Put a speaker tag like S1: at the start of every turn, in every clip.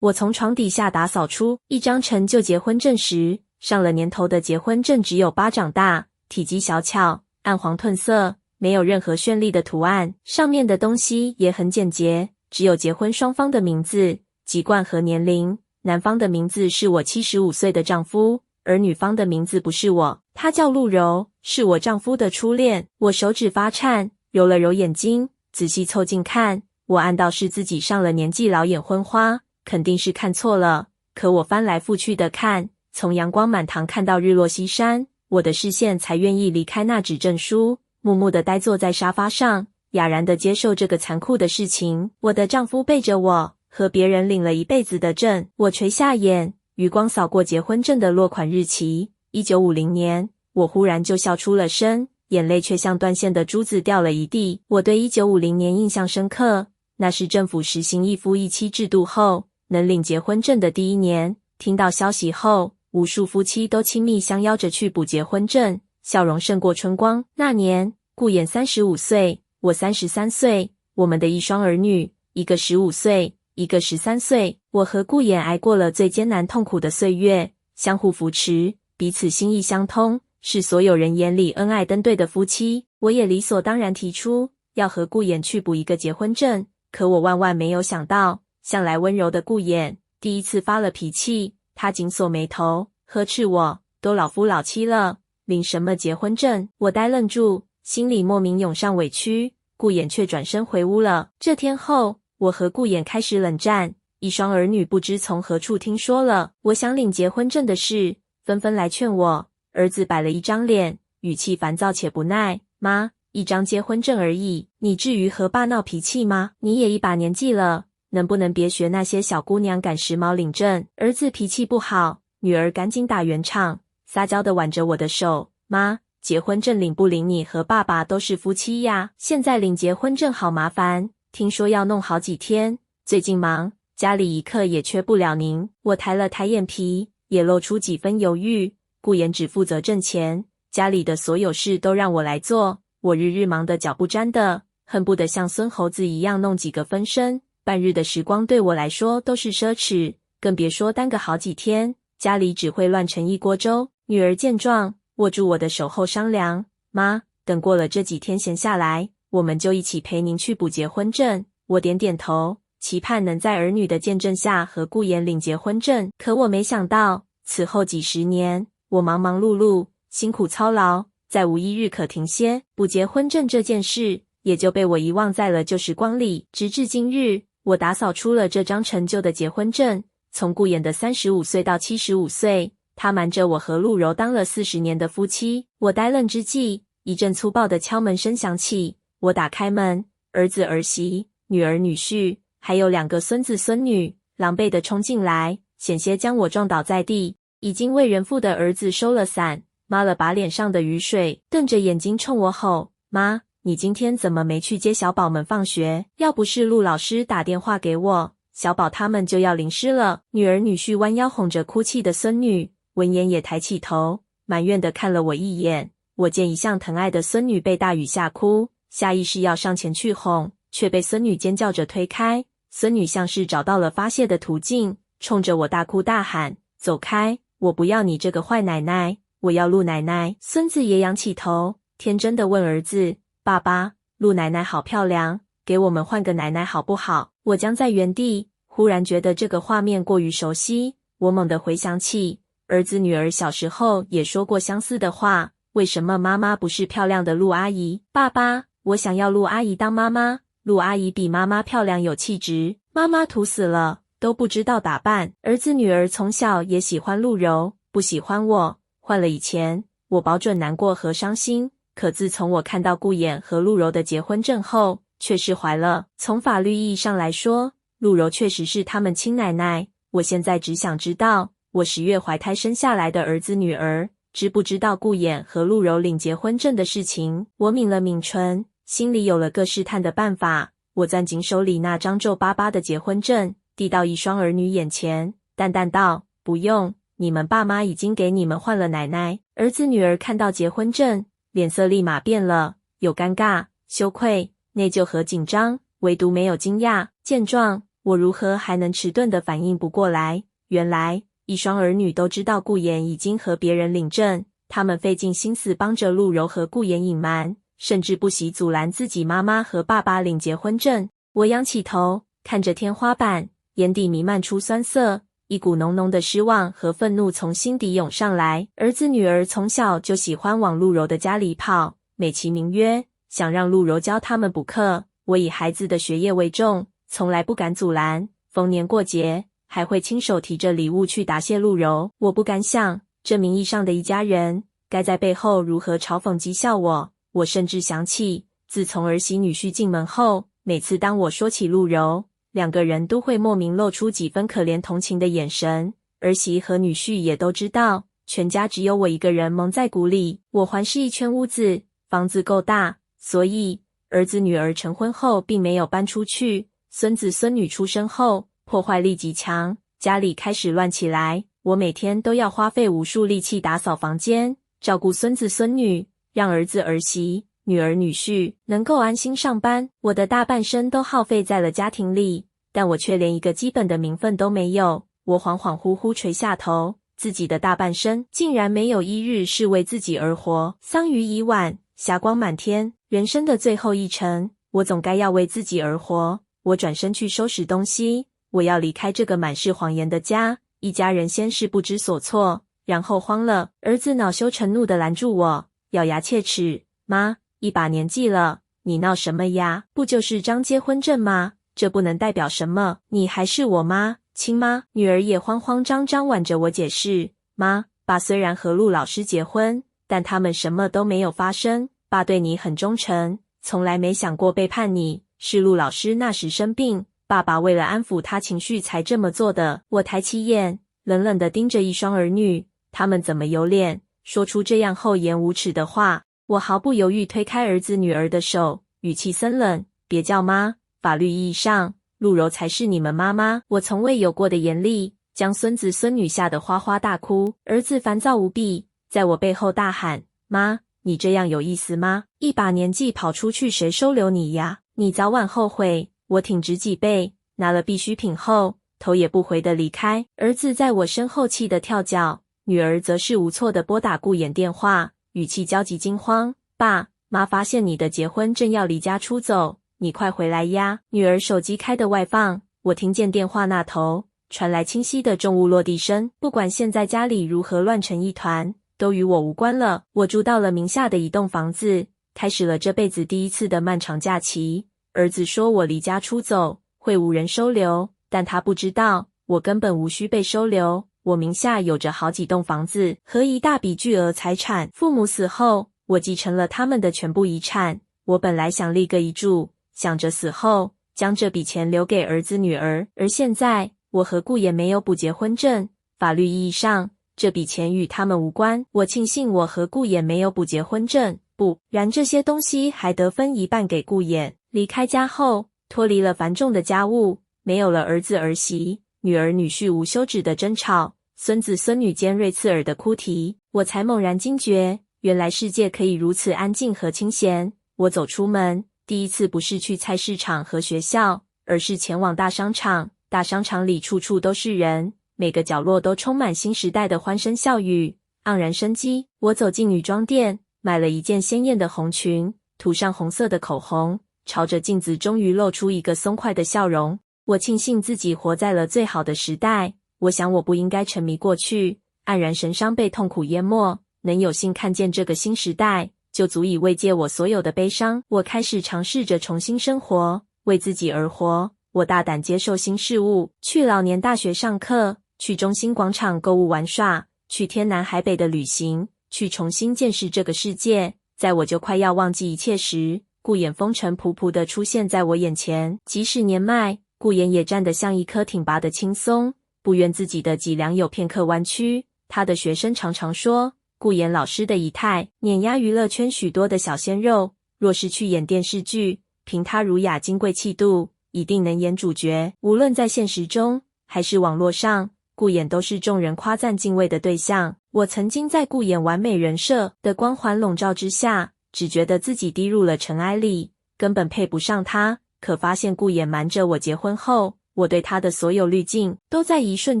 S1: 我从床底下打扫出一张陈旧结婚证时，上了年头的结婚证只有巴掌大，体积小巧，暗黄褪色，没有任何绚丽的图案，上面的东西也很简洁，只有结婚双方的名字、籍贯和年龄。男方的名字是我75岁的丈夫，而女方的名字不是我，她叫陆柔，是我丈夫的初恋。我手指发颤，揉了揉眼睛，仔细凑近看，我暗道是自己上了年纪老眼昏花，肯定是看错了。可我翻来覆去的看，从阳光满堂看到日落西山，我的视线才愿意离开那纸证书，默默地呆坐在沙发上，哑然地接受这个残酷的事情。我的丈夫背着我，和别人领了一辈子的证。我垂下眼，余光扫过结婚证的落款日期，1950年。我忽然就笑出了声，眼泪却像断线的珠子掉了一地。我对1950年印象深刻，那是政府实行一夫一妻制度后，能领结婚证的第一年。听到消息后，无数夫妻都亲密相邀着去补结婚证，笑容胜过春光。那年，顾衍35岁，我33岁，我们的一双儿女，一个15岁，一个13岁。我和顾衍挨过了最艰难痛苦的岁月，相互扶持，彼此心意相通，是所有人眼里恩爱登对的夫妻。我也理所当然提出要和顾衍去补一个结婚证，可我万万没有想到，向来温柔的顾衍第一次发了脾气。他紧锁眉头，呵斥我，都老夫老妻了，领什么结婚证？我呆愣住，心里莫名涌上委屈。顾衍却转身回屋了。这天后，我和顾衍开始冷战，一双儿女不知从何处听说了我想领结婚证的事，纷纷来劝我。儿子摆了一张脸，语气烦躁且不耐，妈，一张结婚证而已，你至于和爸闹脾气吗？你也一把年纪了，能不能别学那些小姑娘赶时髦领证？儿子脾气不好，女儿赶紧打圆场，撒娇地挽着我的手，妈，结婚证领不领你和爸爸都是夫妻呀，现在领结婚证好麻烦，听说要弄好几天，最近忙，家里一刻也缺不了您。我抬了抬眼皮，也露出几分犹豫。顾衍只负责挣钱，家里的所有事都让我来做，我日日忙得脚不沾的，恨不得像孙猴子一样弄几个分身，半日的时光对我来说都是奢侈，更别说耽个好几天，家里只会乱成一锅粥。女儿见状，握住我的手后商量，妈，等过了这几天闲下来，我们就一起陪您去补结婚证。我点点头，期盼能在儿女的见证下和顾衍领结婚证。可我没想到，此后几十年，我忙忙碌碌，辛苦操劳，再无一日可停歇，补结婚证这件事也就被我遗忘在了旧时光里。直至今日，我打扫出了这张陈旧的结婚证，从顾衍的35岁到75岁，他瞒着我和陆柔当了40年的夫妻。我呆愣之际，一阵粗暴的敲门声响起，我打开门，儿子儿媳、女儿女婿，还有2个孙子孙女，狼狈地冲进来，险些将我撞倒在地。已经为人父的儿子收了伞，抹了把脸上的雨水，瞪着眼睛冲我吼，妈，你今天怎么没去接小宝们放学？要不是陆老师打电话给我，小宝他们就要淋湿了。女儿女婿弯腰哄着哭泣的孙女，闻言也抬起头，埋怨地看了我一眼。我见一向疼爱的孙女被大雨吓哭，下意识要上前去哄，却被孙女尖叫着推开。孙女像是找到了发泄的途径，冲着我大哭大喊，走开，我不要你这个坏奶奶，我要陆奶奶。孙子也仰起头，天真地问儿子，爸爸，陆奶奶好漂亮，给我们换个奶奶好不好？我僵在原地，忽然觉得这个画面过于熟悉，我猛地回想起儿子女儿小时候也说过相似的话，为什么妈妈不是漂亮的陆阿姨？爸爸，我想要陆阿姨当妈妈，陆阿姨比妈妈漂亮有气质，妈妈土死了，都不知道打扮。儿子女儿从小也喜欢陆柔，不喜欢我，换了以前，我保准难过和伤心，可自从我看到顾衍和陆柔的结婚证后，却释怀了。从法律意义上来说，陆柔确实是他们亲奶奶，我现在只想知道，我10月怀胎生下来的儿子女儿，知不知道顾衍和陆柔领结婚证的事情？我抿了抿唇，心里有了个试探的办法。我攥紧手里那张皱巴巴的结婚证，递到一双儿女眼前，淡淡道，不用，你们爸妈已经给你们换了奶奶。儿子女儿看到结婚证，脸色立马变了，有尴尬、羞愧、内疚和紧张，唯独没有惊讶。见状，我如何还能迟钝地反应不过来？原来一双儿女都知道顾衍已经和别人领证，他们费尽心思帮着陆柔和顾衍隐瞒，甚至不惜阻拦自己妈妈和爸爸领结婚证。我仰起头，看着天花板，眼底弥漫出酸涩，一股浓浓的失望和愤怒从心底涌上来。儿子女儿从小就喜欢往陆柔的家里跑，美其名曰想让陆柔教他们补课。我以孩子的学业为重，从来不敢阻拦，逢年过节还会亲手提着礼物去答谢陆柔。我不敢想，这名义上的一家人该在背后如何嘲讽讥笑我。我甚至想起，自从儿媳女婿进门后，每次当我说起陆柔，两个人都会莫名露出几分可怜同情的眼神。儿媳和女婿也都知道，全家只有我一个人蒙在鼓里。我环视一圈屋子，房子够大，所以儿子女儿成婚后并没有搬出去。孙子孙女出生后，破坏力极强，家里开始乱起来。我每天都要花费无数力气打扫房间，照顾孙子孙女，让儿子儿媳、女儿女婿能够安心上班。我的大半生都耗费在了家庭里，但我却连一个基本的名分都没有。我恍恍惚惚垂下头，自己的大半生竟然没有一日是为自己而活。桑榆已晚，霞光满天，人生的最后一程，我总该要为自己而活。我转身去收拾东西，我要离开这个满是谎言的家。一家人先是不知所措，然后慌了。儿子恼羞成怒地拦住我，咬牙切齿：妈，一把年纪了，你闹什么呀？不就是张结婚证吗？这不能代表什么，你还是我妈，亲妈。女儿也慌慌张张挽着我解释：妈，爸虽然和陆老师结婚，但他们什么都没有发生，爸对你很忠诚，从来没想过背叛你，是陆老师那时生病，爸爸为了安抚他情绪才这么做的。我抬起眼，冷冷地盯着一双儿女，他们怎么有脸说出这样厚颜无耻的话？我毫不犹豫推开儿子女儿的手，语气森冷：别叫妈，法律意义上，陆柔才是你们妈妈。我从未有过的严厉，将孙子孙女吓得哗哗大哭。儿子烦躁无比，在我背后大喊：妈，你这样有意思吗？一把年纪跑出去，谁收留你呀？你早晚后悔。我挺直脊背，拿了必需品后，头也不回地离开。儿子在我身后气得跳脚，女儿则是无措地拨打顾衍电话，语气焦急惊慌：爸妈发现你的结婚证要离家出走，你快回来呀！女儿手机开的外放，我听见电话那头传来清晰的重物落地声。不管现在家里如何乱成一团，都与我无关了。我住到了名下的一栋房子，开始了这辈子第一次的漫长假期。儿子说我离家出走会无人收留，但他不知道，我根本无需被收留。我名下有着好几栋房子和一大笔巨额财产，父母死后，我继承了他们的全部遗产。我本来想立个遗嘱，想着死后将这笔钱留给儿子女儿，而现在我和顾衍没有补结婚证，法律意义上这笔钱与他们无关。我庆幸我和顾衍没有补结婚证，不然这些东西还得分一半给顾衍。离开家后，脱离了繁重的家务，没有了儿子儿媳、女儿女婿无休止的争吵，孙子孙女尖锐刺耳的哭啼，我才猛然惊觉，原来世界可以如此安静和清闲。我走出门，第一次不是去菜市场和学校，而是前往大商场。大商场里处处都是人，每个角落都充满新时代的欢声笑语，盎然生机。我走进女装店，买了一件鲜艳的红裙，涂上红色的口红，朝着镜子终于露出一个松快的笑容。我庆幸自己活在了最好的时代，我想我不应该沉迷过去，黯然神伤被痛苦淹没，能有幸看见这个新时代，就足以慰藉我所有的悲伤。我开始尝试着重新生活，为自己而活。我大胆接受新事物，去老年大学上课，去中心广场购物玩耍，去天南海北的旅行，去重新见识这个世界。在我就快要忘记一切时，顾衍风尘仆仆地出现在我眼前。即使年迈，顾衍也站得像一棵挺拔的青松，不愿自己的脊梁有片刻弯曲。他的学生常常说，顾衍老师的仪态碾压娱乐圈许多的小鲜肉，若是去演电视剧，凭他儒雅金贵气度，一定能演主角。无论在现实中还是网络上，顾衍都是众人夸赞敬畏的对象。我曾经在顾衍完美人设的光环笼罩之下，只觉得自己滴入了尘埃里，根本配不上他。可发现顾衍瞒着我结婚后，我对他的所有滤镜都在一瞬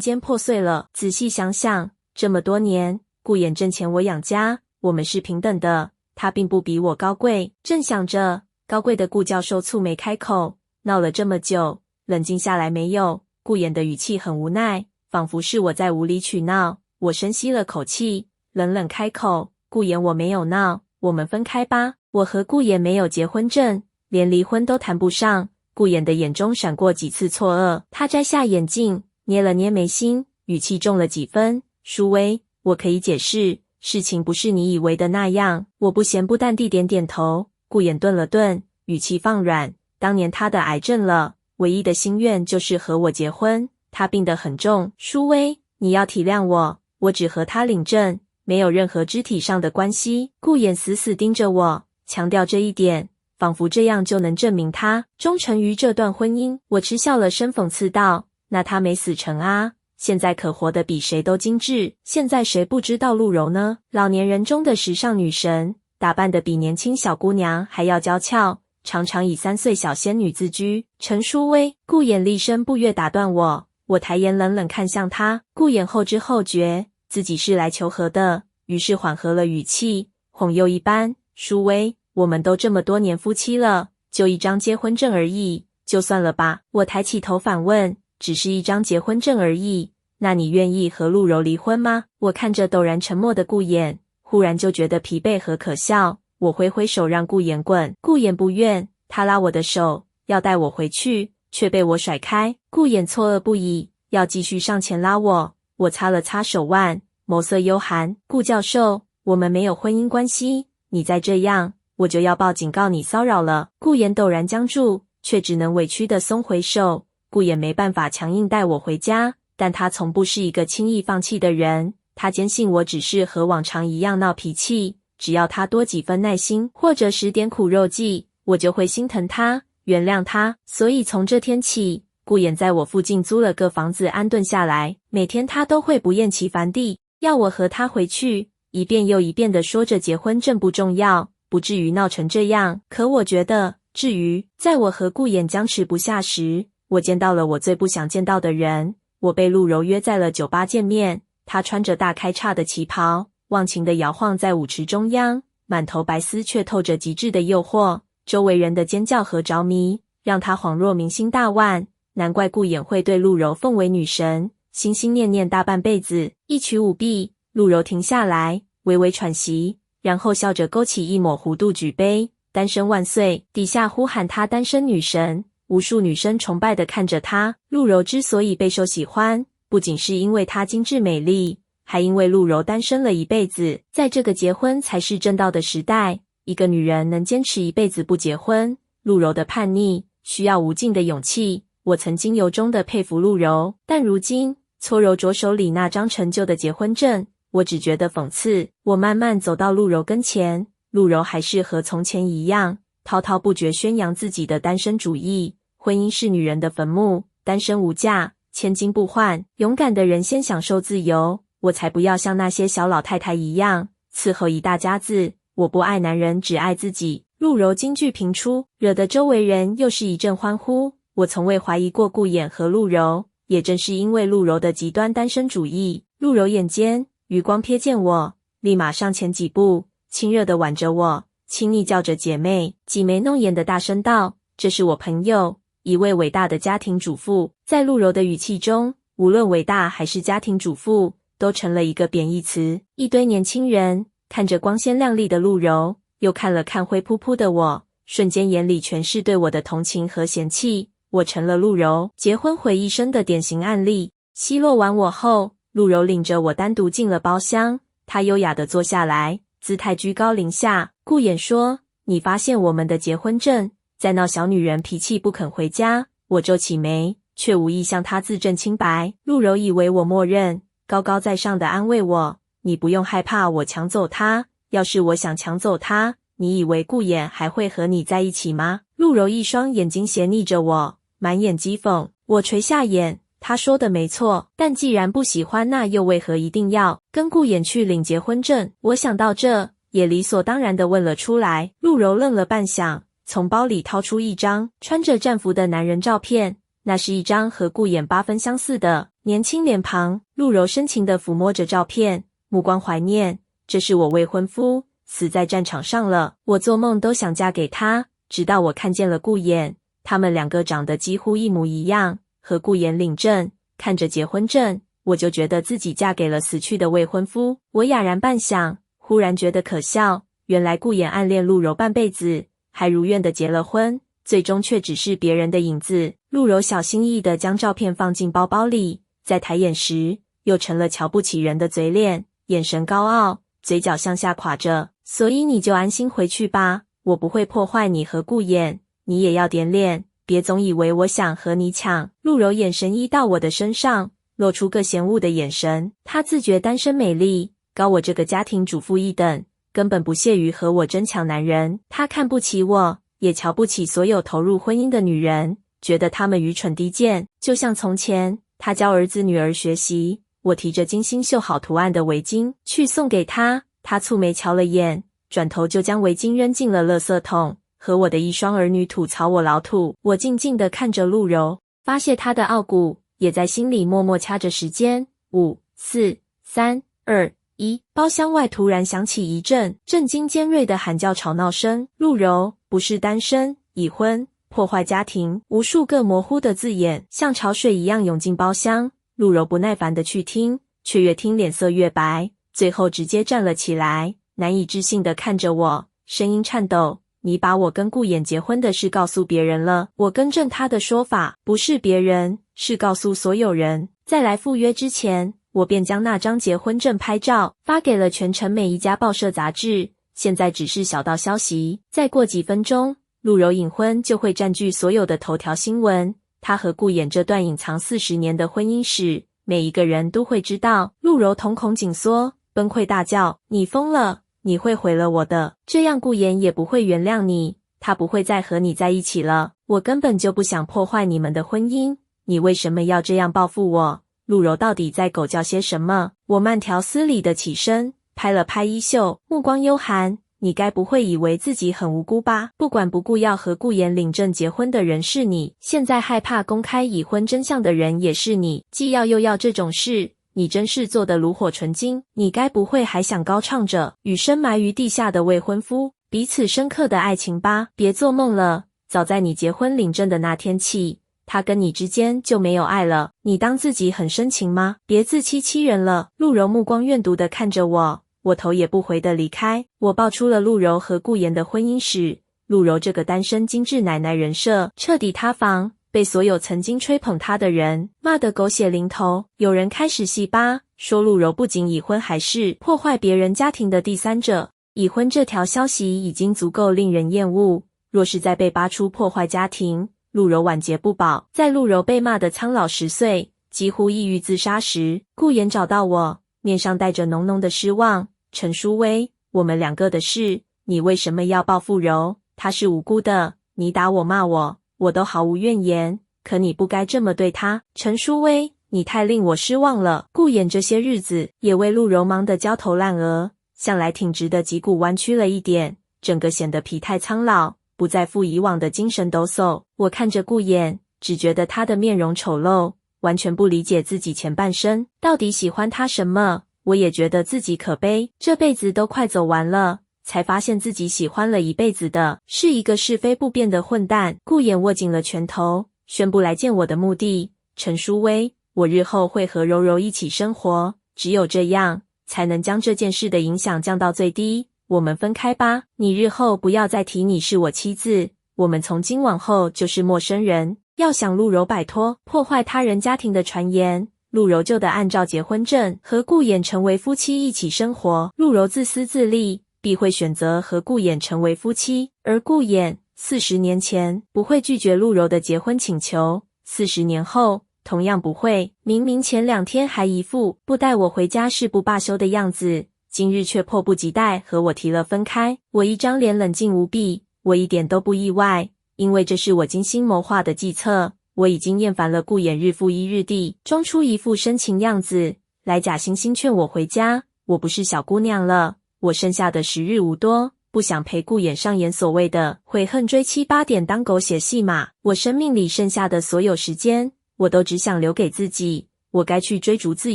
S1: 间破碎了。仔细想想，这么多年，顾衍挣钱我养家，我们是平等的，他并不比我高贵。正想着，高贵的顾教授蹙眉开口，闹了这么久，冷静下来没有？顾衍的语气很无奈，仿佛是我在无理取闹。我深吸了口气，冷冷开口，顾衍，我没有闹，我们分开吧。我和顾衍没有结婚证，连离婚都谈不上。顾衍的眼中闪过几次错愕，他摘下眼镜，捏了捏眉心，语气重了几分。舒薇，我可以解释，事情不是你以为的那样。我不咸不淡地点点头。顾衍顿了顿，语气放软，当年他的癌症了，唯一的心愿就是和我结婚，他病得很重。舒薇，你要体谅我，我只和他领证，没有任何肢体上的关系。顾衍死死盯着我，强调这一点，仿佛这样就能证明他忠诚于这段婚姻。我嗤笑了声，讽刺道，那他没死成啊，现在可活得比谁都精致。现在谁不知道陆柔呢？老年人中的时尚女神，打扮得比年轻小姑娘还要娇俏，常常以3岁小仙女自居。陈舒薇，顾衍厉声不悦打断我。我抬眼冷冷看向他，顾衍后知后觉，自己是来求和的，于是缓和了语气，哄诱一般，舒薇，我们都这么多年夫妻了，就一张结婚证而已，就算了吧。我抬起头反问，只是一张结婚证而已，那你愿意和陆柔离婚吗？我看着陡然沉默的顾衍，忽然就觉得疲惫和可笑。我挥挥手让顾衍滚，顾衍不愿，他拉我的手，要带我回去，却被我甩开。顾衍错愕不已，要继续上前拉我。我擦了擦手腕，眸色幽寒。顾教授，我们没有婚姻关系，你再这样，我就要报警告你骚扰了。顾衍陡然僵住，却只能委屈地松回手。顾衍没办法强硬带我回家，但他从不是一个轻易放弃的人。他坚信我只是和往常一样闹脾气，只要他多几分耐心，或者使点苦肉计，我就会心疼他，原谅他。所以从这天起，顾衍在我附近租了个房子安顿下来，每天他都会不厌其烦地要我和他回去，一遍又一遍地说着结婚证不重要，不至于闹成这样。可我觉得至于。在我和顾衍僵持不下时，我见到了我最不想见到的人。我被陆柔约在了酒吧见面，她穿着大开叉的旗袍，忘情地摇晃在舞池中央，满头白丝却透着极致的诱惑。周围人的尖叫和着迷，让她恍若明星大腕。难怪顾衍会对陆柔奉为女神，心心念念大半辈子。一曲舞毕，陆柔停下来，微微喘息，然后笑着勾起一抹弧度，举杯，单身万岁，底下呼喊她单身女神。无数女生崇拜地看着她。陆柔之所以备受喜欢，不仅是因为她精致美丽，还因为陆柔单身了一辈子。在这个结婚才是正道的时代，一个女人能坚持一辈子不结婚，陆柔的叛逆需要无尽的勇气。我曾经由衷地佩服陆柔，但如今搓揉着手里那张陈旧的结婚证，我只觉得讽刺。我慢慢走到陆柔跟前，陆柔还是和从前一样，滔滔不绝宣扬自己的单身主义。婚姻是女人的坟墓，单身无价，千金不换。勇敢的人先享受自由，我才不要像那些小老太太一样伺候一大家子。我不爱男人，只爱自己。陆柔金句频出，惹得周围人又是一阵欢呼。我从未怀疑过顾衍和陆柔，也正是因为陆柔的极端单身主义。陆柔眼尖，余光瞥见我，立马上前几步，亲热地挽着我，亲昵叫着姐妹，挤眉弄眼的大声道，这是我朋友，一位伟大的家庭主妇。在陆柔的语气中，无论伟大还是家庭主妇，都成了一个贬义词。一堆年轻人看着光鲜亮丽的陆柔，又看了看灰扑扑的我，瞬间眼里全是对我的同情和嫌弃。我成了陆柔结婚毁一生的典型案例。奚落完我后，陆柔领着我单独进了包厢，她优雅地坐下来，姿态居高临下。顾衍说，你发现我们的结婚证，在闹小女人脾气不肯回家。我皱起眉，却无意向她自证清白。陆柔以为我默认，高高在上地安慰我，你不用害怕我抢走她，要是我想抢走她，你以为顾衍还会和你在一起吗？陆柔一双眼睛斜睨着我，满眼讥讽。我垂下眼，他说的没错，但既然不喜欢，那又为何一定要跟顾衍去领结婚证？我想到这，也理所当然地问了出来。陆柔愣了半晌，从包里掏出一张穿着战服的男人照片，那是一张和顾衍8分相似的年轻脸庞。陆柔深情地抚摸着照片，目光怀念。这是我未婚夫，死在战场上了。我做梦都想嫁给他，直到我看见了顾衍，他们两个长得几乎一模一样。和顾衍领证，看着结婚证，我就觉得自己嫁给了死去的未婚夫。我哑然半晌，忽然觉得可笑。原来顾衍暗恋陆柔半辈子，还如愿的结了婚，最终却只是别人的影子。陆柔小心翼翼地将照片放进包包里，在抬眼时又成了瞧不起人的嘴脸，眼神高傲，嘴角向下垮着。所以你就安心回去吧，我不会破坏你和顾衍，你也要点脸，别总以为我想和你抢。陆柔眼神移到我的身上，露出个嫌恶的眼神。她自觉单身美丽，高我这个家庭主妇一等，根本不屑于和我争抢男人。她看不起我，也瞧不起所有投入婚姻的女人，觉得她们愚蠢低贱。就像从前，她教儿子女儿学习，我提着精心绣好图案的围巾去送给她，她蹙眉瞧了眼，转头就将围巾扔进了垃圾桶，和我的一双儿女吐槽我老土。我静静地看着陆柔，发泄她的傲骨，也在心里默默掐着时间。5、4、3、2、1。包厢外突然响起一阵震惊尖锐的喊叫吵闹声。陆柔不是单身，已婚，破坏家庭，无数个模糊的字眼像潮水一样涌进包厢。陆柔不耐烦地去听，却越听脸色越白，最后直接站了起来，难以置信地看着我，声音颤抖：你把我跟顾衍结婚的事告诉别人了。我更正他的说法，不是别人，是告诉所有人。在来赴约之前，我便将那张结婚证拍照发给了全城每一家报社杂志，现在只是小道消息，再过几分钟，陆柔隐婚就会占据所有的头条新闻。他和顾衍这段隐藏40年的婚姻史，每一个人都会知道。陆柔瞳孔紧缩，崩溃大叫：你疯了，你会毁了我的，这样顾衍也不会原谅你，他不会再和你在一起了。我根本就不想破坏你们的婚姻，你为什么要这样报复我？陆柔到底在狗叫些什么？我慢条斯理的起身，拍了拍衣袖，目光幽寒。你该不会以为自己很无辜吧？不管不顾要和顾衍领证结婚的人是你，现在害怕公开已婚真相的人也是你，既要又要这种事，你真是做得炉火纯青。你该不会还想高唱着与深埋于地下的未婚夫彼此深刻的爱情吧？别做梦了，早在你结婚领证的那天起，他跟你之间就没有爱了。你当自己很深情吗？别自欺欺人了。陆柔目光怨毒地看着我，我头也不回地离开。我爆出了陆柔和顾衍的婚姻史。陆柔这个单身精致奶奶人设彻底塌房，被所有曾经吹捧她的人骂得狗血淋头。有人开始戏巴，说陆柔不仅已婚，还是破坏别人家庭的第三者。已婚这条消息已经足够令人厌恶，若是再被扒出破坏家庭，陆柔晚节不保。在陆柔被骂得苍老10岁，几乎抑郁自杀时，顾衍找到我，面上带着浓浓的失望。陈淑薇，我们两个的事，你为什么要报复柔？她是无辜的，你打我骂我，我都毫无怨言，可你不该这么对她。陈淑薇，你太令我失望了。顾衍这些日子也为陆柔忙得焦头烂额，向来挺直的脊骨弯曲了一点，整个显得疲态苍老，不再复以往的精神抖擞。我看着顾衍，只觉得他的面容丑陋，完全不理解自己前半生到底喜欢他什么。我也觉得自己可悲，这辈子都快走完了，才发现自己喜欢了一辈子的是一个是非不辨的混蛋。顾衍握紧了拳头，宣布来见我的目的：陈淑薇，我日后会和柔柔一起生活，只有这样才能将这件事的影响降到最低。我们分开吧，你日后不要再提你是我妻子，我们从今往后就是陌生人。要想陆柔摆脱破坏他人家庭的传言，陆柔就得按照结婚证和顾衍成为夫妻一起生活。陆柔自私自利，必会选择和顾衍成为夫妻，而顾衍40年前不会拒绝陆柔的结婚请求，40年后同样不会。明明前2天还一副不带我回家誓不罢休的样子，今日却迫不及待和我提了分开。我一张脸冷静无比，我一点都不意外，因为这是我精心谋划的计策。我已经厌烦了顾衍日复一日地装出一副深情样子，来假惺惺劝我回家。我不是小姑娘了，我剩下的时日无多，不不想陪顾衍上演所谓的悔恨追妻8点当狗血戏码。我生命里剩下的所有时间，我都只想留给自己。我该去追逐自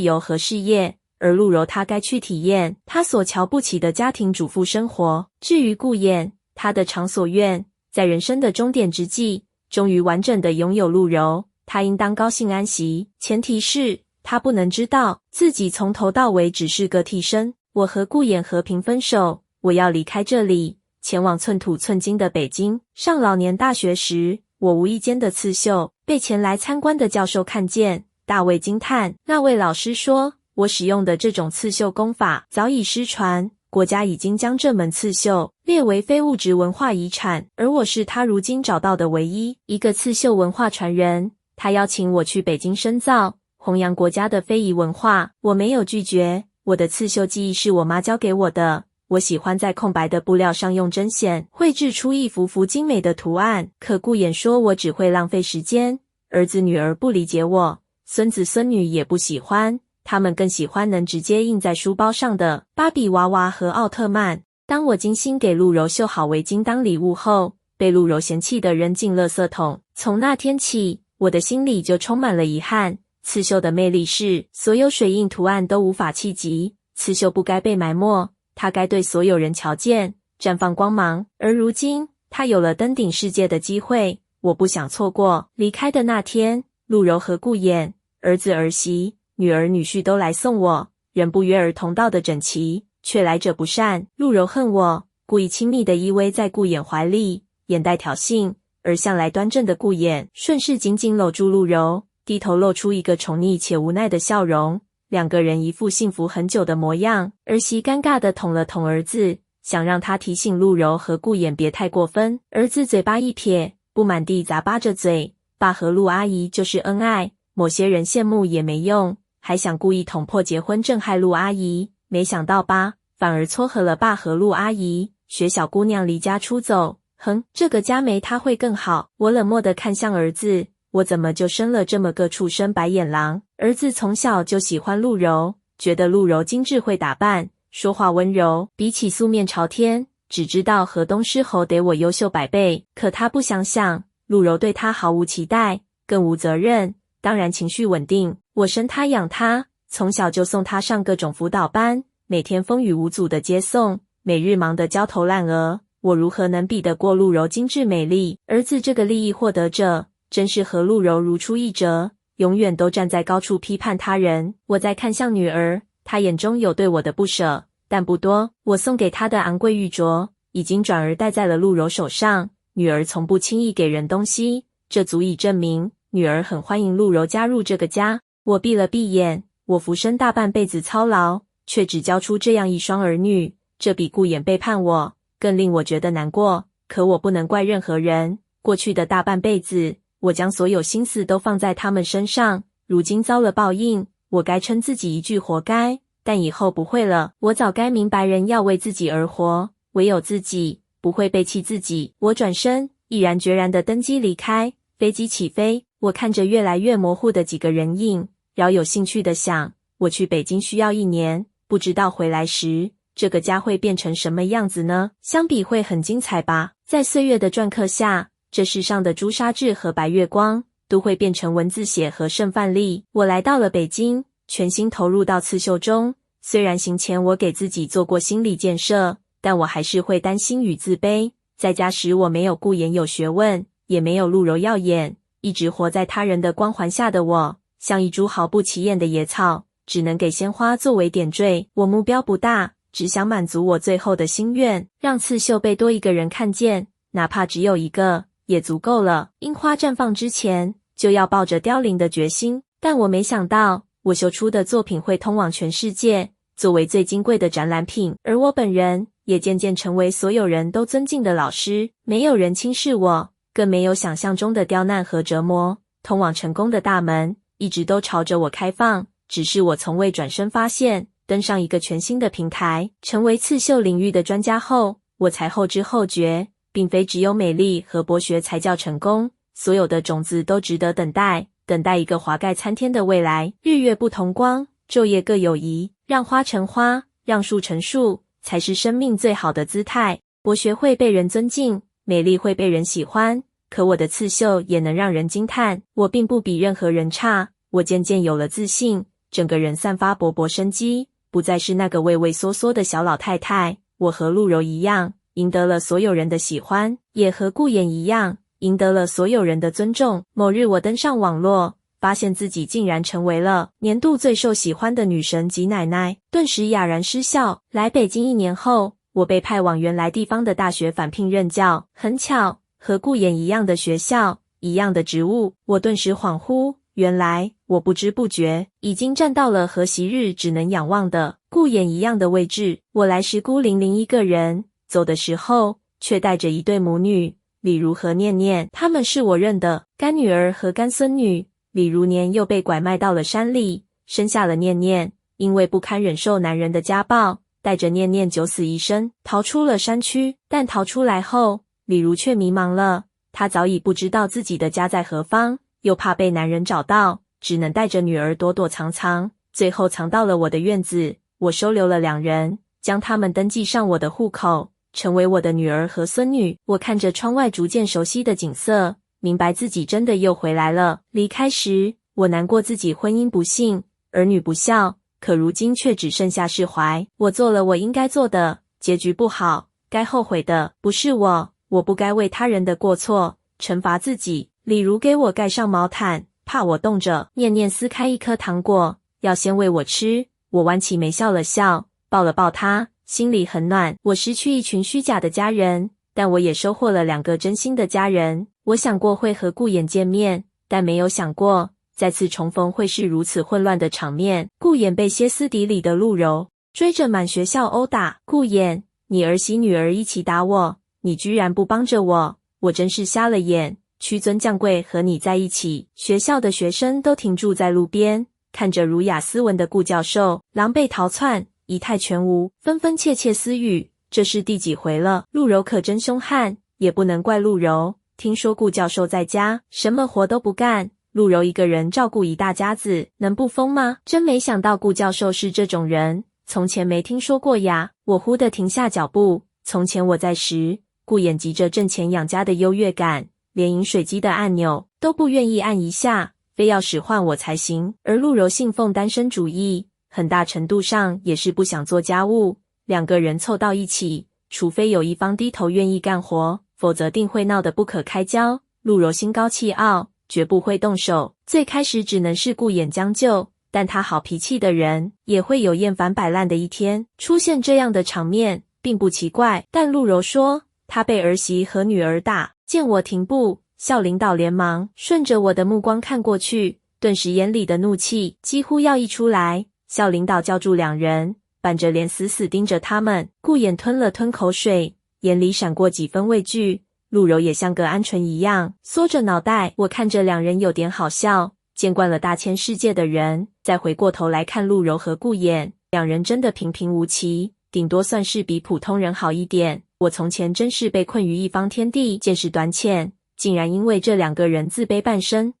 S1: 由和事业，而陆柔她该去体验她所瞧不起的家庭主妇生活。至于顾衍，他的偿所愿，在人生的终点之际，终于完整的拥有陆柔，他应当高兴安息。前提是他不能知道自己从头到尾只是个替身。我和顾衍和平分手，我要离开这里，前往寸土寸金的北京。上老年大学时，我无意间的刺绣被前来参观的教授看见，大为惊叹。那位老师说，我使用的这种刺绣功法早已失传，国家已经将这门刺绣列为非物质文化遗产，而我是他如今找到的唯一一个刺绣文化传人。他邀请我去北京深造，弘扬国家的非遗文化，我没有拒绝。我的刺绣技艺是我妈教给我的，我喜欢在空白的布料上用针线绘制出一幅幅精美的图案。可顾衍说我只会浪费时间，儿子女儿不理解我，孙子孙女也不喜欢，他们更喜欢能直接印在书包上的芭比娃娃和奥特曼。当我精心给陆柔绣好围巾当礼物后，被陆柔嫌弃地扔进垃圾桶。从那天起，我的心里就充满了遗憾。刺绣的魅力是，所有水印图案都无法企及。刺绣不该被埋没，它该对所有人瞧见，绽放光芒。而如今，它有了登顶世界的机会，我不想错过。离开的那天，陆柔和顾衍、儿子儿媳、女儿女婿都来送我，人不约而同到的整齐，却来者不善。陆柔恨我，故意亲密地依偎在顾衍怀里，眼带挑衅，而向来端正的顾衍顺势紧紧搂住陆柔，低头露出一个宠溺且无奈的笑容，两个人一副幸福很久的模样。儿媳尴尬地捅了捅儿子，想让他提醒陆柔和顾衍别太过分。儿子嘴巴一撇，不满地咂巴着嘴，爸和陆阿姨就是恩爱，某些人羡慕也没用，还想故意捅破结婚正害陆阿姨，没想到吧，反而撮合了爸和陆阿姨，学小姑娘离家出走。哼，这个家没他会更好。我冷漠地看向儿子，我怎么就生了这么个畜生白眼狼？儿子从小就喜欢陆柔，觉得陆柔精致会打扮，说话温柔，比起素面朝天，只知道河东狮吼得我优秀100倍。可他不想想，陆柔对他毫无期待，更无责任，当然情绪稳定。我生他养他，从小就送他上各种辅导班，每天风雨无阻的接送，每日忙得焦头烂额。我如何能比得过陆柔精致美丽？儿子这个利益获得者，真是和陆柔如出一辙，永远都站在高处批判他人。我再看向女儿，她眼中有对我的不舍，但不多。我送给她的昂贵玉镯，已经转而戴在了陆柔手上。女儿从不轻易给人东西，这足以证明女儿很欢迎陆柔加入这个家。我闭了闭眼，我浮生大半辈子操劳，却只教出这样一双儿女，这比顾衍背叛我更令我觉得难过。可我不能怪任何人，过去的大半辈子，我将所有心思都放在他们身上，如今遭了报应，我该称自己一句活该，但以后不会了。我早该明白人要为自己而活，唯有自己不会背弃自己。我转身，毅然决然地登机离开。飞机起飞，我看着越来越模糊的几个人影，饶有兴趣地想，我去北京需要1年，不知道回来时这个家会变成什么样子呢？相比会很精彩吧。在岁月的篆刻下，这世上的朱砂痣和白月光都会变成文字写和圣范例。我来到了北京，全心投入到刺绣中。虽然行前我给自己做过心理建设，但我还是会担心与自卑。在家时我没有顾衍有学问，也没有陆柔耀眼，一直活在他人的光环下的我，像一株毫不起眼的野草，只能给鲜花作为点缀。我目标不大，只想满足我最后的心愿，让刺绣被多一个人看见，哪怕只有一个也足够了。樱花绽放之前，就要抱着凋零的决心。但我没想到，我绣出的作品会通往全世界，作为最金贵的展览品，而我本人也渐渐成为所有人都尊敬的老师。没有人轻视我，更没有想象中的刁难和折磨。通往成功的大门一直都朝着我开放，只是我从未转身发现。登上一个全新的平台，成为刺绣领域的专家后，我才后知后觉，并非只有美丽和博学才叫成功，所有的种子都值得等待，等待一个华盖参天的未来。日月不同光，昼夜各有宜，让花成花，让树成树，才是生命最好的姿态。博学会被人尊敬，美丽会被人喜欢，可我的刺绣也能让人惊叹。我并不比任何人差，我渐渐有了自信，整个人散发勃勃生机，不再是那个畏畏缩缩的小老太太。我和陆柔一样，赢得了所有人的喜欢，也和顾衍一样，赢得了所有人的尊重。某日我登上网络，发现自己竟然成为了年度最受喜欢的女神级奶奶，顿时哑然失笑。来北京1年后，我被派往原来地方的大学返聘任教，很巧，和顾衍一样的学校，一样的职务。我顿时恍惚，原来我不知不觉已经站到了和昔日只能仰望的顾衍一样的位置。我来时孤零零一个人，走的时候却带着一对母女，李如和念念，她们是我认的干女儿和干孙女。李如年又被拐卖到了山里，生下了念念，因为不堪忍受男人的家暴，带着念念九死一生，逃出了山区。但逃出来后，李如却迷茫了，她早已不知道自己的家在何方，又怕被男人找到，只能带着女儿躲躲藏藏，最后藏到了我的院子。我收留了2人，将他们登记上我的户口，成为我的女儿和孙女。我看着窗外逐渐熟悉的景色，明白自己真的又回来了。离开时，我难过自己婚姻不幸，儿女不孝，可如今却只剩下释怀。我做了我应该做的，结局不好，该后悔的不是我，我不该为他人的过错惩罚自己。李如给我盖上毛毯，怕我冻着，念念撕开一颗糖果，要先喂我吃。我弯起眉笑了笑，抱了抱他，心里很暖。我失去一群虚假的家人，但我也收获了2个真心的家人。我想过会和顾衍见面，但没有想过再次重逢会是如此混乱的场面。顾衍被歇斯底里的陆柔追着满学校殴打。顾衍，你儿媳女儿一起打我，你居然不帮着我，我真是瞎了眼。屈尊降贵和你在一起。学校的学生都停住在路边，看着儒雅斯文的顾教授狼狈逃窜，仪态全无，纷纷窃窃私语。这是第几回了？陆柔可真凶悍，也不能怪陆柔。听说顾教授在家什么活都不干，陆柔一个人照顾一大家子，能不疯吗？真没想到顾教授是这种人，从前没听说过呀。我忽地停下脚步。从前我在时，顾衍急着挣钱养家的优越感，连饮水机的按钮都不愿意按一下，非要使唤我才行。而陆柔信奉单身主义，很大程度上也是不想做家务。2个人凑到一起，除非有一方低头愿意干活，否则定会闹得不可开交。陆柔心高气傲，绝不会动手。最开始只能是顾衍将就，但他好脾气的人也会有厌烦摆烂的一天。出现这样的场面并不奇怪，但陆柔说他被儿媳和女儿打。见我停步，校领导连忙顺着我的目光看过去，顿时眼里的怒气几乎要溢出来。校领导叫住2人，板着脸死死盯着他们。顾衍吞了吞口水，眼里闪过几分畏惧。陆柔也像个鹌鹑一样缩着脑袋。我看着2人有点好笑，见惯了大千世界的人，再回过头来看陆柔和顾衍，2人真的平平无奇，顶多算是比普通人好一点。我从前真是被困于一方天地，见识短浅，竟然因为这2个人自卑半生。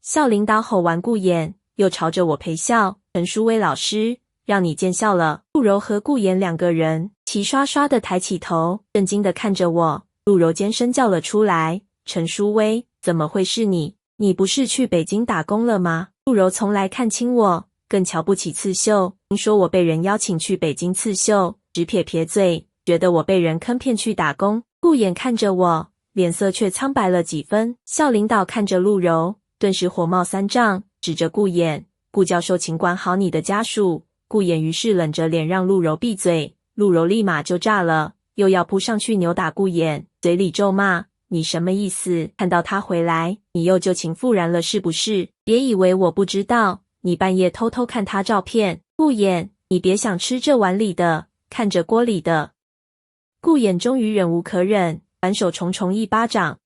S1: 校领导吼完顾衍，又朝着我陪笑。陈淑薇老师，让你见笑了。陆柔和顾衍2个人齐刷刷地抬起头，震惊地看着我。陆柔尖声叫了出来，陈淑薇，怎么会是你？你不是去北京打工了吗？陆柔从来看轻我，更瞧不起刺绣。听说我被人邀请去北京刺绣，只撇撇嘴，觉得我被人坑骗去打工。顾衍看着我，脸色却苍白了几分。校领导看着陆柔，顿时火冒三丈，指着顾衍，顾教授请管好你的家属。顾衍于是冷着脸让陆柔闭嘴，陆柔立马就炸了，又要扑上去扭打顾衍，嘴里咒骂，你什么意思？看到他回来，你又旧情复燃了是不是？别以为我不知道，你半夜偷偷看他照片。顾衍，你别想吃这碗里的，看着锅里的。顾衍终于忍无可忍，反手重重一巴掌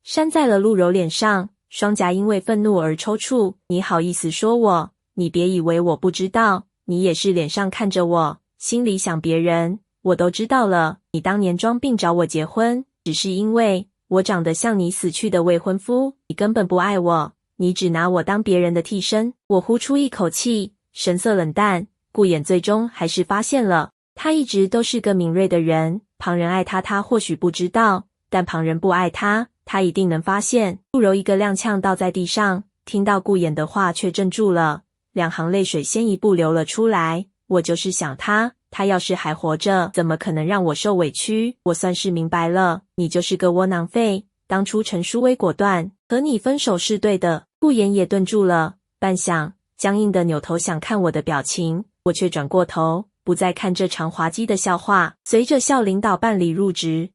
S1: 扇在了陆柔脸上，双颊因为愤怒而抽搐。你好意思说我？你别以为我不知道，你也是脸上看着我，心里想别人，我都知道了。你当年装病找我结婚，只是因为我长得像你死去的未婚夫，你根本不爱我，你只拿我当别人的替身。我呼出一口气，神色冷淡。顾衍最终还是发现了，他一直都是个敏锐的人，旁人爱他，他或许不知道，但旁人不爱他，他一定能发现。陆柔一个踉跄倒在地上，听到顾衍的话却怔住了，两行泪水先一步流了出来。我就是想他要是还活着，怎么可能让我受委屈？我算是明白了，你就是个窝囊废。当初陈淑薇果断和你分手是对的。顾衍也顿住了，半晌，僵硬的扭头想看我的表情，我却转过头，不再看这场滑稽的笑话，随着校领导办理入职。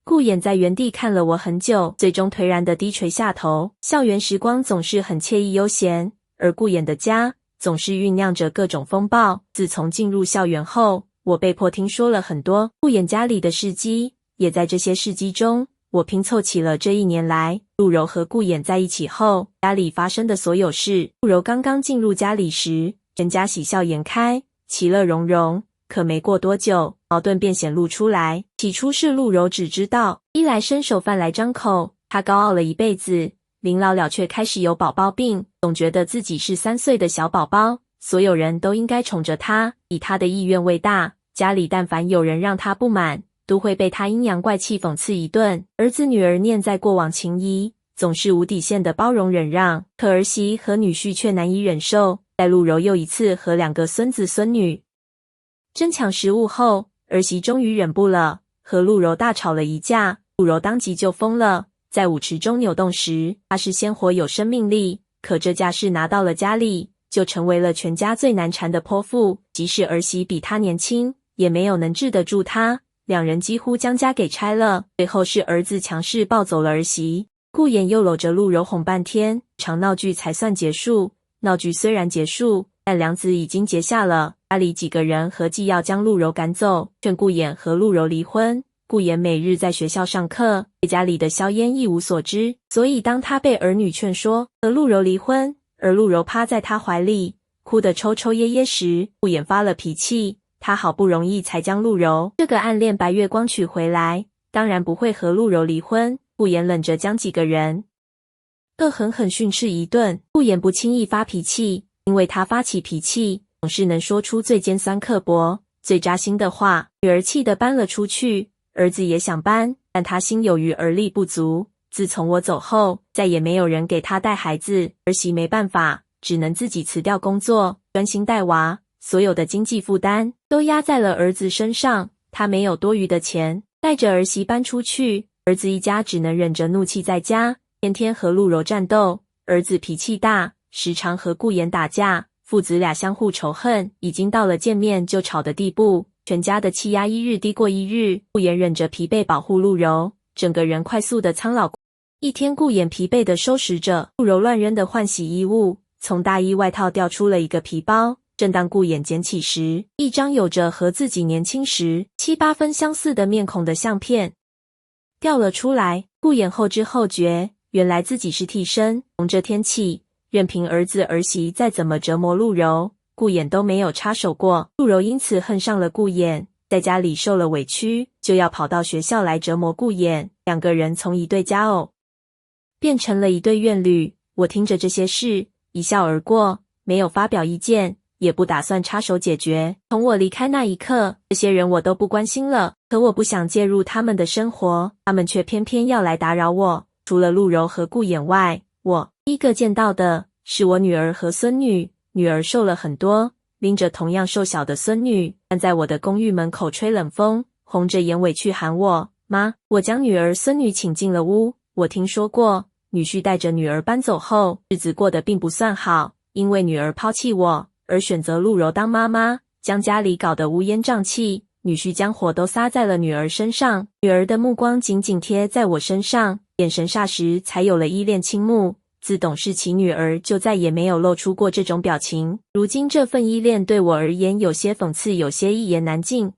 S1: 顾衍在原地看了我很久，最终颓然地低垂下头。校园时光总是很惬意悠闲，而顾衍的家总是酝酿着各种风暴。自从进入校园后，我被迫听说了很多顾衍家里的事迹，也在这些事迹中，我拼凑起了这1年来陆柔和顾衍在一起后家里发生的所有事。陆柔刚刚进入家里时，全家喜笑颜开，其乐融融。可没过多久，矛盾便显露出来。起初是陆柔只知道衣来伸手饭来张口，她高傲了一辈子，临老了却开始有宝宝病，总觉得自己是3岁的小宝宝，所有人都应该宠着她，以她的意愿为大。家里但凡有人让她不满，都会被她阴阳怪气讽刺一顿。儿子女儿念在过往情谊，总是无底线的包容忍让，可儿媳和女婿却难以忍受。在陆柔又一次和2个孙子孙女争抢食物后，儿媳终于忍不了，和陆柔大吵了一架。陆柔当即就疯了，在舞池中扭动时，她是鲜活有生命力，可这架势拿到了家里，就成为了全家最难缠的泼妇。即使儿媳比她年轻，也没有能治得住她，两人几乎将家给拆了。最后是儿子强势抱走了儿媳，顾衍又搂着陆柔哄半天，场闹剧才算结束。闹剧虽然结束，但梁子已经结下了。家里几个人合计要将陆柔赶走，劝顾衍和陆柔离婚。顾衍每日在学校上课，对家里的硝烟一无所知，所以当他被儿女劝说和陆柔离婚，而陆柔趴在他怀里哭得抽抽噎噎时，顾衍发了脾气。他好不容易才将陆柔这个暗恋白月光娶回来，当然不会和陆柔离婚。顾衍冷着将几个人恶狠狠训斥一顿。顾衍不轻易发脾气，因为他发起脾气总是能说出最尖酸刻薄、最扎心的话。女儿气得搬了出去，儿子也想搬，但他心有余而力不足。自从我走后，再也没有人给他带孩子，儿媳没办法，只能自己辞掉工作，专心带娃。所有的经济负担都压在了儿子身上，他没有多余的钱带着儿媳搬出去，儿子一家只能忍着怒气在家，天天和陆柔战斗。儿子脾气大，时常和顾衍打架，父子俩相互仇恨，已经到了见面就吵的地步。全家的气压一日低过一日，顾衍忍着疲惫保护陆柔，整个人快速的苍老。一天，顾衍疲惫地收拾着陆柔乱扔的换洗衣物，从大衣外套掉出了一个皮包。正当顾衍捡起时，一张有着和自己年轻时7、8分相似的面孔的相片掉了出来。顾衍后知后觉，原来自己是替身。从这天起，任凭儿子儿媳再怎么折磨陆柔，顾衍都没有插手过。陆柔因此恨上了顾衍，在家里受了委屈，就要跑到学校来折磨顾衍。2个人从一对佳偶变成了一对怨侣。我听着这些事，一笑而过，没有发表意见，也不打算插手解决。从我离开那一刻，这些人我都不关心了，可我不想介入他们的生活，他们却偏偏要来打扰我。除了陆柔和顾衍外，我第一个见到的是我女儿和孙女。女儿瘦了很多，拎着同样瘦小的孙女，站在我的公寓门口吹冷风，红着眼委屈喊我妈。我将女儿孙女请进了屋。我听说过女婿带着女儿搬走后，日子过得并不算好，因为女儿抛弃我而选择陆柔当妈妈，将家里搞得乌烟瘴气。女婿将火都撒在了女儿身上，女儿的目光紧紧贴在我身上，眼神霎时才有了依恋倾慕。自懂事起，女儿就再也没有露出过这种表情。如今这份依恋对我而言有些讽刺，有些一言难尽。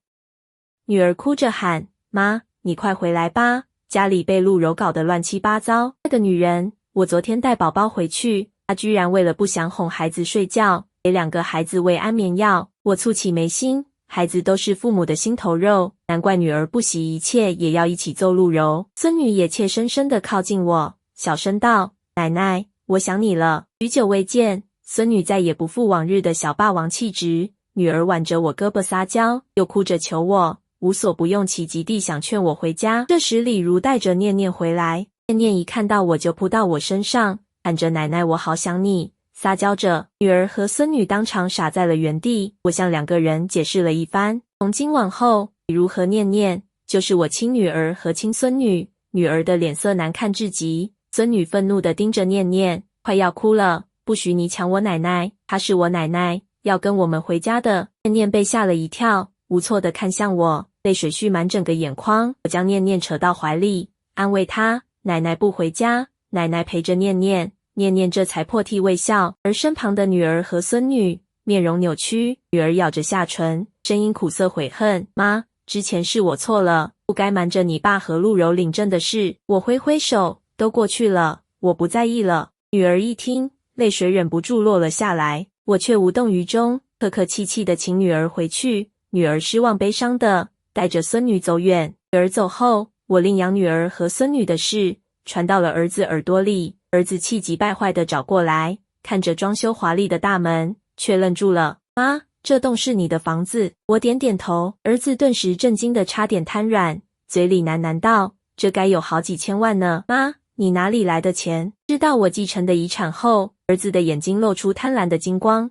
S1: 女儿哭着喊：妈，你快回来吧，家里被陆柔搞得乱七八糟。那个女人，我昨天带宝宝回去，她居然为了不想哄孩子睡觉，给2个孩子喂安眠药。我蹙起眉心，孩子都是父母的心头肉，难怪女儿不惜一切也要一起揍陆柔。孙女也怯生生地靠近我，小声道：奶奶，我想你了，许久未见。孙女再也不复往日的小霸王气质，女儿挽着我胳膊撒娇，又哭着求我无所不用其极地想劝我回家。这时李如带着念念回来，念念一看到我就扑到我身上，喊着奶奶我好想你，撒娇着。女儿和孙女当场傻在了原地。我向两个人解释了一番，从今往后李如和念念就是我亲女儿和亲孙女。女儿的脸色难看至极，孙女愤怒地盯着念念，快要哭了。不许你抢我奶奶，她是我奶奶，要跟我们回家的。念念被吓了一跳，无措地看向我，泪水蓄满整个眼眶。我将念念扯到怀里，安慰她，奶奶不回家，奶奶陪着念念。念念这才破涕为笑，而身旁的女儿和孙女面容扭曲，女儿咬着下唇，声音苦涩悔恨，妈，之前是我错了，不该瞒着你爸和陆柔领证的事。我挥挥手，都过去了，我不在意了。女儿一听，泪水忍不住落了下来，我却无动于衷，客客气气地请女儿回去。女儿失望悲伤地带着孙女走远。女儿走后，我另养女儿和孙女的事传到了儿子耳朵里。儿子气急败坏地找过来，看着装修华丽的大门，却愣住了。妈，这栋是你的房子？我点点头。儿子顿时震惊得差点瘫软，嘴里喃喃道，这该有好几千万呢。妈，你哪里来的钱？知道我继承的遗产后，儿子的眼睛露出贪婪的金光。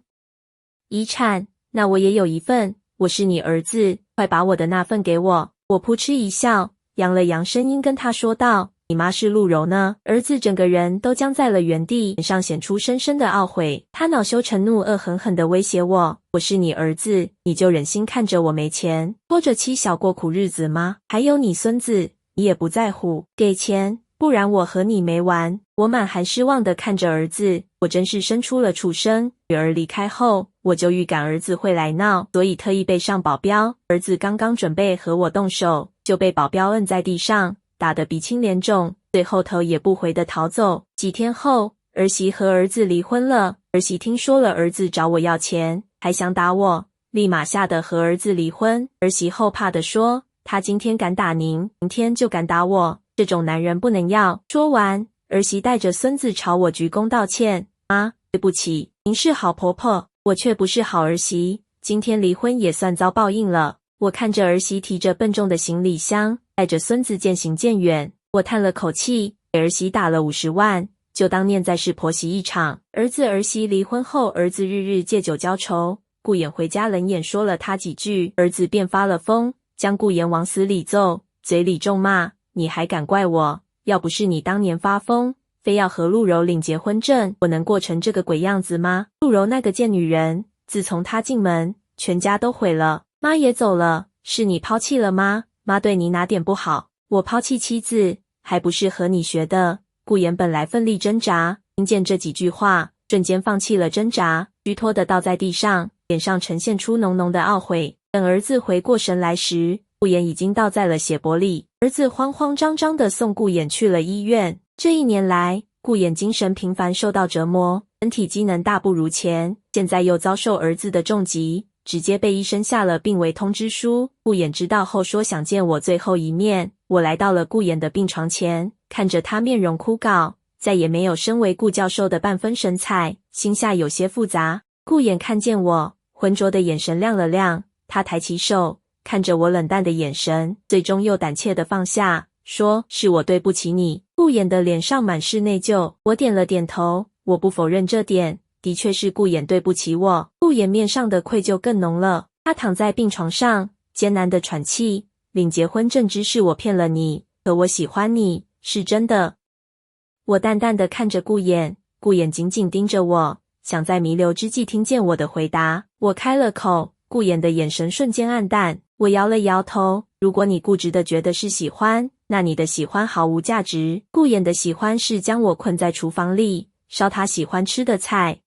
S1: 遗产？那我也有一份，我是你儿子，快把我的那份给我。我扑哧一笑，扬了扬声音跟他说道，你妈是陆柔呢？儿子整个人都僵在了原地，脸上显出深深的懊悔。他恼羞成怒，恶狠狠地威胁我，我是你儿子，你就忍心看着我没钱，拖着妻小过苦日子吗？还有你孙子，你也不在乎，给钱，不然我和你没完。我满含失望地看着儿子，我真是生出了畜生。女儿离开后，我就预感儿子会来闹，所以特意备上保镖。儿子刚刚准备和我动手，就被保镖摁在地上，打得鼻青脸肿，最后头也不回地逃走。几天后，儿媳和儿子离婚了。儿媳听说了儿子找我要钱，还想打我，立马吓得和儿子离婚。儿媳后怕地说，他今天敢打您，明天就敢打我，这种男人不能要。说完，儿媳带着孙子朝我鞠躬道歉，妈，对不起，您是好婆婆，我却不是好儿媳，今天离婚也算遭报应了。我看着儿媳提着笨重的行李箱，带着孙子渐行渐远，我叹了口气，给儿媳打了50万，就当念在是婆媳一场。儿子儿媳离婚后，儿子日日借酒浇愁，顾衍回家冷眼说了他几句，儿子便发了疯，将顾衍往死里揍，嘴里咒骂，你还敢怪我，要不是你当年发疯，非要和陆柔领结婚证，我能过成这个鬼样子吗？陆柔那个贱女人，自从她进门，全家都毁了，妈也走了，是你抛弃了妈？妈对你哪点不好？我抛弃妻子，还不是和你学的？顾衍本来奋力挣扎，听见这几句话，瞬间放弃了挣扎，虚脱地倒在地上，脸上呈现出浓浓的懊悔。等儿子回过神来时，顾衍已经倒在了血泊里。儿子慌慌张张地送顾衍去了医院。这一年来，顾衍精神频繁受到折磨，身体机能大不如前，现在又遭受儿子的重击，直接被医生下了病危通知书。顾衍知道后说想见我最后一面。我来到了顾衍的病床前，看着他面容枯槁，再也没有身为顾教授的半分神采，心下有些复杂。顾衍看见我，浑浊的眼神亮了亮，他抬起手，看着我冷淡的眼神，最终又胆怯地放下，说，是我对不起你。顾衍的脸上满是内疚，我点了点头，我不否认这点，的确是顾衍对不起我。顾衍面上的愧疚更浓了，他躺在病床上，艰难地喘气，领结婚证之事我骗了你，可我喜欢你，是真的。我淡淡地看着顾衍，顾衍紧紧盯着我，想在弥留之际听见我的回答。我开了口，顾衍的眼神瞬间暗淡，我摇了摇头，如果你固执地觉得是喜欢，那你的喜欢毫无价值。顾衍的喜欢是将我困在厨房里，烧他喜欢吃的菜，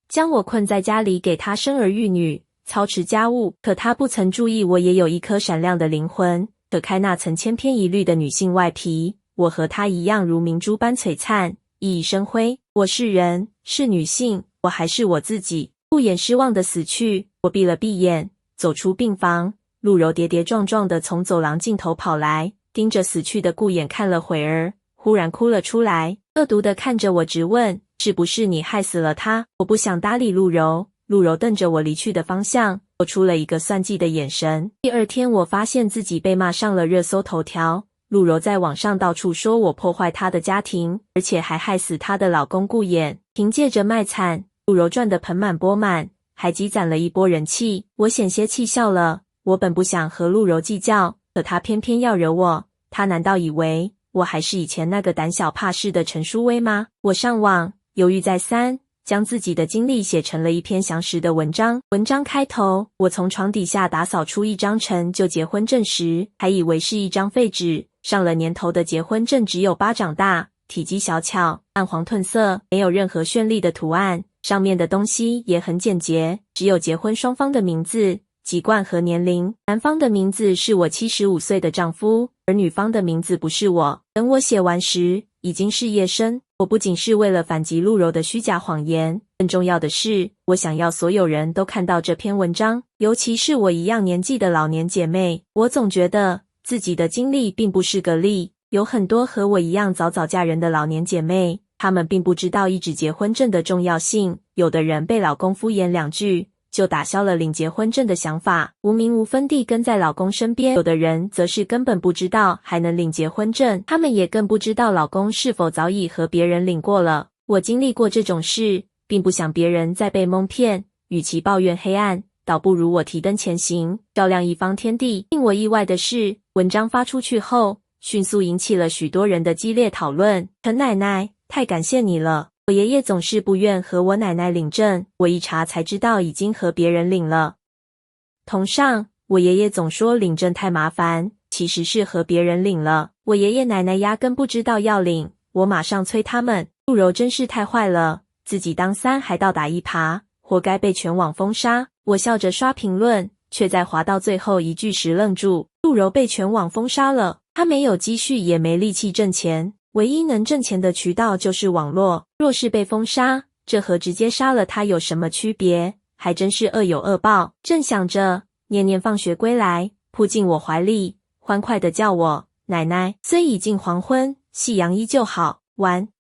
S1: 将我困在家里给他生儿育女，操持家务。可他不曾注意我也有一颗闪亮的灵魂，扯开那层千篇一律的女性外皮，我和他一样如明珠般璀璨，熠熠生辉。我是人，是女性，我还是我自己。顾衍失望地死去，我闭了闭眼，走出病房。陆柔跌跌撞撞地从走廊尽头跑来，盯着死去的顾衍看了会儿，忽然哭了出来，恶毒地看着我直问，是不是你害死了他？我不想搭理陆柔，陆柔瞪着我离去的方向，做出了一个算计的眼神。第二天我发现自己被骂上了热搜头条，陆柔在网上到处说我破坏她的家庭，而且还害死她的老公顾衍。凭借着卖惨，陆柔赚得盆满钵满，还积攒了一波人气。我险些气笑了，我本不想和陆柔计较，可她偏偏要惹我。她难道以为我还是以前那个胆小怕事的陈淑薇吗？我上网犹豫再三，将自己的经历写成了一篇详实的文章。文章开头，我从床底下打扫出一张陈旧结婚证时，还以为是一张废纸。上了年头的结婚证只有巴掌大，体积小巧，暗黄褪色，没有任何绚丽的图案，上面的东西也很简洁，只有结婚双方的名字、籍贯和年龄。男方的名字是我75岁的丈夫，而女方的名字不是我。等我写完时，已经是夜深。我不仅是为了反击陆柔的虚假谎言，更重要的是，我想要所有人都看到这篇文章，尤其是我一样年纪的老年姐妹。我总觉得自己的经历并不是个例，有很多和我一样早早嫁人的老年姐妹，她们并不知道一纸结婚证的重要性。有的人被老公敷衍2句，就打消了领结婚证的想法，无名无分地跟在老公身边。有的人则是根本不知道还能领结婚证，他们也更不知道老公是否早已和别人领过了。我经历过这种事，并不想别人再被蒙骗，与其抱怨黑暗，倒不如我提灯前行，照亮一方天地。令我意外的是，文章发出去后，迅速引起了许多人的激烈讨论。陈奶奶，太感谢你了。我爷爷总是不愿和我奶奶领证，我一查才知道已经和别人领了。同上，我爷爷总说领证太麻烦，其实是和别人领了。我爷爷奶奶压根不知道要领，我马上催他们。陆柔真是太坏了，自己当3还倒打一耙，活该被全网封杀。我笑着刷评论，却在滑到最后一句时愣住。陆柔被全网封杀了，她没有积蓄也没力气挣钱，唯一能挣钱的渠道就是网络。若是被封杀，这和直接杀了他有什么区别？还真是恶有恶报。正想着，念念放学归来，扑进我怀里，欢快地叫我奶奶。虽已近黄昏，夕阳依旧好。晚